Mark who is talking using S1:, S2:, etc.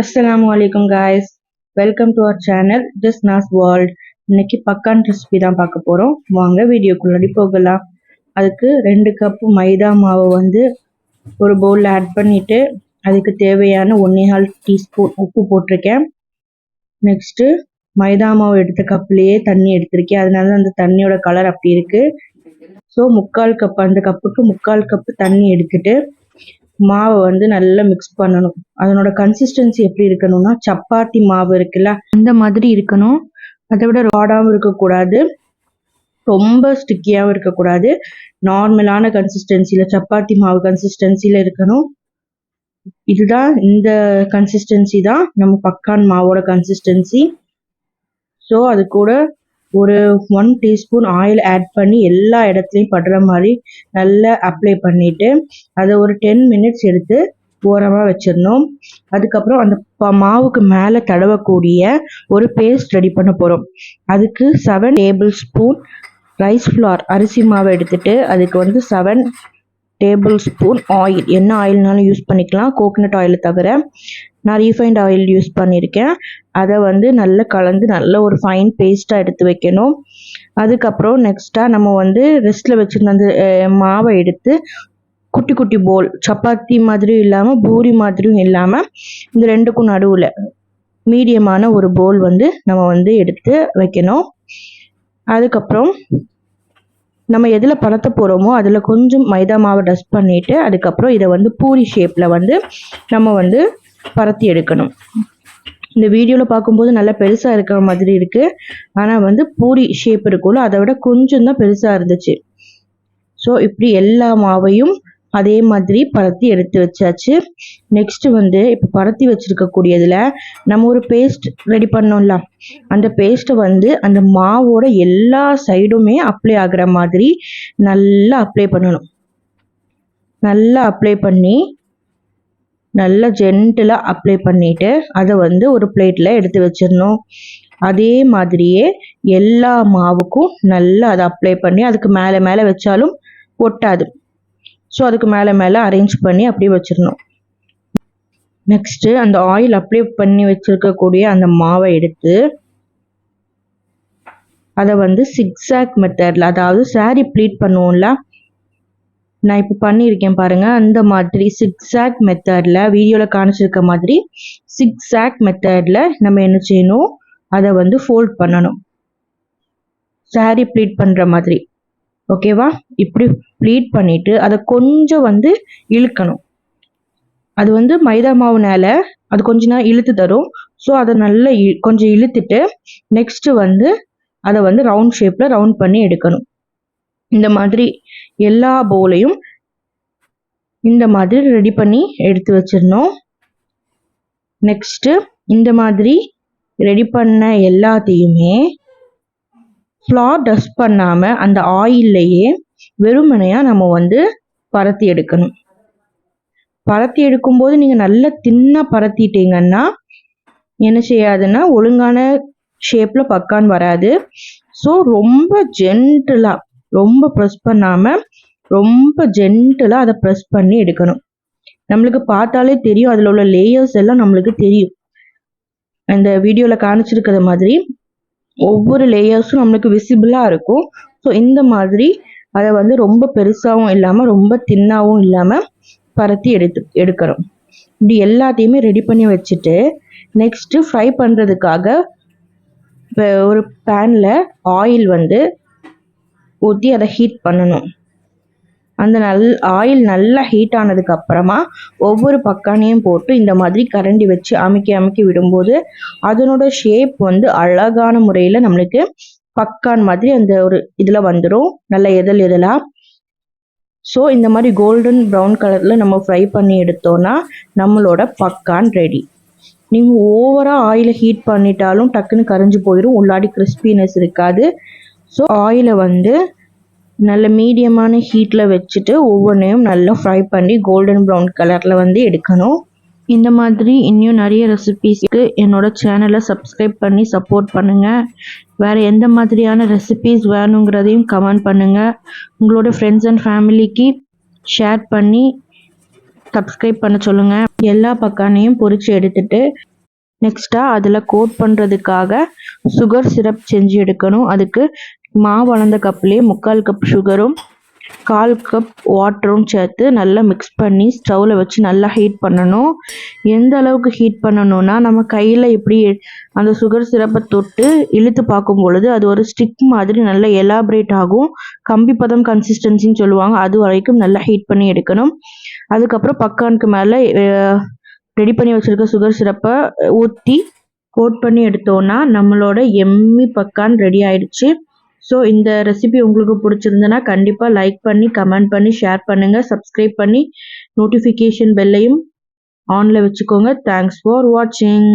S1: Assalamualaikum guys, welcome to our channel This Nas World. இன்னைக்கு பக்கான் recipe தான் பார்க்க போறோம். வாங்க வீடியோக்குள்ள போகலாம். அதுக்கு 2 கப் மைதா மாவு ஒரு பவுல்ல ஆட் பண்ணிட்டு அதுக்கு தேவையான 1/2 டீஸ்பூன் உப்பு போட்டிருக்கேன். நெக்ஸ்ட் மைதா மாவு எடுத்த கப்லயே தண்ணி எடுத்திருக்கேன். அதனால அந்த தண்ணியோட கலர் அப்படி இருக்கு. ஸோ 3/4 கப், அந்த கப்புக்கு 3/4 கப் தண்ணி எடுத்துட்டு மாவை நல்லா மிக்ஸ் பண்ணணும். அதனோட கன்சிஸ்டன்சி எப்படி இருக்கணும்னா சப்பாத்தி மாவு இருக்குல்ல அந்த மாதிரி இருக்கணும். அதை விட ராடாவும் இருக்கக்கூடாது, ரொம்ப ஸ்டிக்கியாகவும் இருக்கக்கூடாது. நார்மலான கன்சிஸ்டன்சியில் சப்பாத்தி மாவு கன்சிஸ்டன்சியில் இருக்கணும். இதுதான், இந்த கன்சிஸ்டன்சி தான் நம்ம பக்கான் மாவோட கன்சிஸ்டன்சி. ஸோ அது கூட ஒரு 1 டீஸ்பூன் ஆயில் ஆட் பண்ணி எல்லா இடத்துலையும் படுற மாதிரி நல்லா அப்ளை பண்ணிவிட்டு அதை ஒரு 10 மினிட்ஸ் எடுத்து ஓரமாக வச்சிடணும். அதுக்கப்புறம் அந்த மாவுக்கு மேலே தடவக்கூடிய ஒரு பேஸ்ட் ரெடி பண்ண போகிறோம். அதுக்கு 7 டேபிள் ஸ்பூன் ரைஸ் ஃப்ளார் அரிசி மாவை எடுத்துட்டு அதுக்கு 7 டேபிள் ஸ்பூன் ஆயில், என்ன ஆயில்னாலும் யூஸ் பண்ணிக்கலாம், கோகனட் ஆயில் தவிர. நான் ரீஃபைண்ட் ஆயில் யூஸ் பண்ணியிருக்கேன். அதை நல்லா கலந்து நல்ல ஒரு ஃபைன் பேஸ்ட்டாக எடுத்து வைக்கணும். அதுக்கப்புறம் நெக்ஸ்ட்டாக நம்ம ரெஸ்ட்டில் வச்சுருந்த அந்த மாவை எடுத்து குட்டி குட்டி போல், சப்பாத்தி மாதிரியும் இல்லாமல் பூரி மாதிரியும் இல்லாமல் இந்த ரெண்டுக்கும் நடுவில் மீடியமான ஒரு போல் நம்ம எடுத்து வைக்கணும். அதுக்கப்புறம் நம்ம எதில் பரத்த போகிறோமோ அதில் கொஞ்சம் மைதா மாவை டஸ்ட் பண்ணிவிட்டு அதுக்கப்புறம் இதை பூரி ஷேப்பில் நம்ம பரத்தி எடுக்கணும். இந்த வீடியோவில் பார்க்கும்போது நல்லா பெருசாக இருக்கிற மாதிரி இருக்குது, ஆனால் பூரி ஷேப் இருக்கும்ல அதை விட கொஞ்சம் தான் பெருசாக இருந்துச்சு. ஸோ இப்படி எல்லா மாவையும் அதே மாதிரி பரத்தி எடுத்து வச்சாச்சு. நெக்ஸ்ட் இப்போ பரத்தி வச்சிருக்கக்கூடியதில் நம்ம ஒரு பேஸ்ட் ரெடி பண்ணோம்ல, அந்த பேஸ்ட்டை அந்த மாவோட எல்லா சைடுமே அப்ளை ஆகிற மாதிரி நல்லா அப்ளை பண்ணணும். நல்லா அப்ளை பண்ணி நல்லா ஜென்டிலாக அப்ளை பண்ணிவிட்டு அதை ஒரு பிளேட்டில் எடுத்து வச்சிடணும். அதே மாதிரியே எல்லா மாவுக்கும் நல்லா அதை அப்ளை பண்ணி அதுக்கு மேலே மேலே வச்சாலும் ஒட்டாது. ஸோ அதுக்கு மேலே மேலே அரேஞ்ச் பண்ணி அப்படியே வச்சிடணும். நெக்ஸ்ட்டு அந்த ஆயில் அப்ளை பண்ணி வச்சுருக்கக்கூடிய அந்த மாவை எடுத்து அதை சிக்ஸாக் மெத்தடில், அதாவது சாரீ ப்ளீட் பண்ணுவோம்ல, நான் இப்போ பண்ணியிருக்கேன் பாருங்கள், அந்த மாதிரி சிக்ஸாக் மெத்தடில் வீடியோவில் காணிச்சிருக்க மாதிரி சிக்ஸாக் மெத்தடில் நம்ம என்ன செய்யணும், அதை ஃபோல்ட் பண்ணணும் சாரீ ப்ளீட் பண்ணுற மாதிரி. ஓகேவா? இப்படி ப்ளீட் பண்ணிவிட்டு அதை கொஞ்சம் இழுக்கணும். அது மைதா மாவுனால அது கொஞ்ச நேரம் இழுத்து தரும். ஸோ அதை நல்லா கொஞ்சம் இழுத்துட்டு நெக்ஸ்ட்டு அதை ரவுண்ட் ஷேப்பில் ரவுண்ட் பண்ணி எடுக்கணும். இந்த மாதிரி எல்லா பவுலையும் இந்த மாதிரி ரெடி பண்ணி எடுத்து வச்சிடணும். நெக்ஸ்ட்டு இந்த மாதிரி ரெடி பண்ண எல்லாத்தையுமே ஃப்ளார் டஸ்ட் பண்ணாமல் அந்த ஆயில்லையே வெறுமனையாக நம்ம பரத்தி எடுக்கணும். பரத்தி எடுக்கும்போது நீங்கள் நல்லா தின்னாக பரத்திட்டீங்கன்னா என்ன செய்யாதுன்னா ஒழுங்கான ஷேப்பில் பக்கான் வராது. ஸோ ரொம்ப ஜென்டிலாக, ரொம்ப ப்ரெஸ் பண்ணாமல் ரொம்ப ஜென்டிலாக அதை ப்ரெஸ் பண்ணி எடுக்கணும். நம்மளுக்கு பார்த்தாலே தெரியும், அதில் உள்ள லேயர்ஸ் எல்லாம் நம்மளுக்கு தெரியும். இந்த வீடியோவில் காணிச்சிருக்கிற மாதிரி ஒவ்வொரு லேயர்ஸும் நம்மளுக்கு விசிபிளாக இருக்கும். ஸோ இந்த மாதிரி அதை ரொம்ப பெருசாகவும் இல்லாமல் ரொம்ப தின்னாகவும் இல்லாமல் பரத்தி எடுக்கணும். இப்படி எல்லாத்தையுமே ரெடி பண்ணி வச்சுட்டு நெக்ஸ்ட்டு ஃப்ரை பண்ணுறதுக்காக ஒரு பேனில் ஆயில் ஊற்றி அதை ஹீட் பண்ணணும். அந்த ஆயில் நல்லா ஹீட் ஆனதுக்கு அப்புறமா ஒவ்வொரு பக்கானையும் போட்டு இந்த மாதிரி கரண்டி வச்சு அமுக்கி அமுக்கி விடும்போது அதனோட ஷேப் அழகான முறையில் நம்மளுக்கு பக்கான் மாதிரி அந்த ஒரு இதில் வந்துடும், நல்ல எதலாக. ஸோ இந்த மாதிரி கோல்டன் ப்ரௌன் கலரில் நம்ம ஃப்ரை பண்ணி எடுத்தோன்னா நம்மளோட பக்கான் ரெடி. நீங்கள் ஓவராக ஆயிலை ஹீட் பண்ணிட்டாலும் டக்குன்னு கரைஞ்சி போயிடும், உள்ளாடி கிறிஸ்பினஸ் இருக்காது. ஸோ ஆயிலை நல்ல மீடியமான ஹீட்டில் வச்சுட்டு ஒவ்வொன்றையும் நல்லா ஃப்ரை பண்ணி கோல்டன் ப்ரௌன் கலரில் எடுக்கணும். இந்த மாதிரி இன்னும் நிறைய ரெசிபீஸ்க்கு என்னோட சேனலை சப்ஸ்கிரைப் பண்ணி சப்போர்ட் பண்ணுங்கள். வேறு எந்த மாதிரியான ரெசிபீஸ் வேணுங்கிறதையும் கமெண்ட் பண்ணுங்கள். உங்களோட ஃப்ரெண்ட்ஸ் அண்ட் ஃபேமிலிக்கு ஷேர் பண்ணி சப்ஸ்கிரைப் பண்ண சொல்லுங்கள். எல்லா பக்கானையும் பொரித்து எடுத்துட்டு நெக்ஸ்ட்டாக அதில் கோட் பண்ணுறதுக்காக சுகர் சிரப் செஞ்சு எடுக்கணும். அதுக்கு மாவு அளந்த கப்லேயே 3/4 கப் சுகரும் 1/4 கப் வாட்டரும் சேர்த்து நல்லா மிக்ஸ் பண்ணி ஸ்டவ்வில் வச்சு நல்லா ஹீட் பண்ணணும். எந்த அளவுக்கு ஹீட் பண்ணணும்னா, நம்ம கையில் இப்படி அந்த சுகர் சிரப்பை தொட்டு இழுத்து பார்க்கும் பொழுது அது ஒரு ஸ்டிக் மாதிரி நல்லா எலாபரேட் ஆகும். கம்பிப்பதம் கன்சிஸ்டன்சின்னு சொல்லுவாங்க. அது வரைக்கும் நல்லா ஹீட் பண்ணி எடுக்கணும். அதுக்கப்புறம் பக்கானுக்கு மேலே ரெடி பண்ணி வச்சுருக்க சுகர் சிரப்பை ஊற்றி கோட் பண்ணி எடுத்தோன்னா நம்மளோட எம்மி பக்கான் ரெடி ஆயிடுச்சு. ஸோ இந்த ரெசிபி உங்களுக்கு பிடிச்சிருந்தனா கண்டிப்பாக லைக் பண்ணி கமெண்ட் பண்ணி ஷேர் பண்ணுங்கள். சப்ஸ்கிரைப் பண்ணி நோட்டிஃபிகேஷன் பெல்லையும் ஆனில் வச்சுக்கோங்க. தேங்க்ஸ் ஃபார் வாட்சிங்.